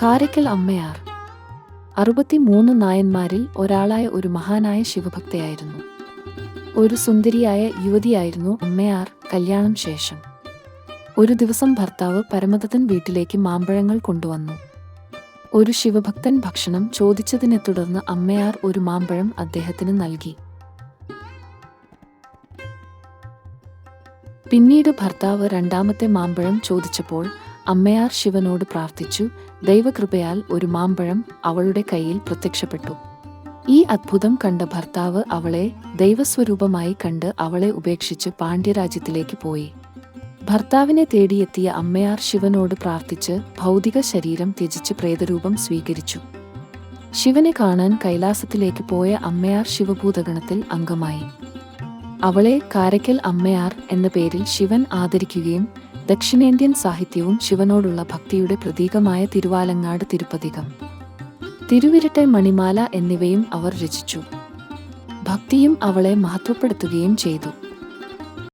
കാരയ്ക്കൽ അമ്മയാർ 63 നായന്മാരിൽ ഒരാളായ ഒരു മഹാനായ ശിവഭക്തയായിരുന്നു. ഒരു സുന്ദരിയായ യുവതിയായിരുന്നു അമ്മയാർ. കല്യാണം ശേഷം ഒരു ദിവസം ഭർത്താവ് പരമദത്തൻ വീട്ടിലേക്ക് മാമ്പഴങ്ങൾ കൊണ്ടുവന്നു. ഒരു ശിവഭക്തൻ ഭക്ഷണം ചോദിച്ചതിനെ തുടർന്ന് അമ്മയാർ ഒരു മാമ്പഴം അദ്ദേഹത്തിന് നൽകി. പിന്നീട് ഭർത്താവ് രണ്ടാമത്തെ മാമ്പഴം ചോദിച്ചപ്പോൾ അമ്മയാർ ശിവനോട് പ്രാർത്ഥിച്ചു. ദൈവകൃപയാൽ ഒരു മാമ്പഴം അവളുടെ കയ്യിൽ പ്രത്യക്ഷപ്പെട്ടു. ഈ അത്ഭുതം കണ്ട ഭർത്താവ് അവളെ ദൈവസ്വരൂപമായി കണ്ട് അവളെ ഉപേക്ഷിച്ച് പാണ്ഡ്യരാജ്യത്തിലേക്ക് പോയി. ഭർത്താവിനെ തേടിയെത്തിയ അമ്മയാർ ശിവനോട് പ്രാർത്ഥിച്ച് ഭൗതിക ശരീരം ത്യജിച്ച് പ്രേതരൂപം സ്വീകരിച്ചു. ശിവനെ കാണാൻ കൈലാസത്തിലേക്ക് പോയ അമ്മയാർ ശിവഭൂതഗണത്തിൽ അംഗമായി. അവളെ കാരയ്ക്കൽ അമ്മയാർ എന്ന പേരിൽ ശിവൻ ആദരിക്കുകയും ദക്ഷിണേന്ത്യൻ സാഹിത്യവും ശിവനോടുള്ള ഭക്തിയുടെ പ്രതീകമായ തിരുവാലങ്ങാട് തിരുപ്പതികം, തിരുവിരട്ടെ മണിമാല എന്നിവയും അവർ രചിച്ചു. ഭക്തിയും അവളെ മഹത്വപ്പെടുത്തുകയും ചെയ്തു.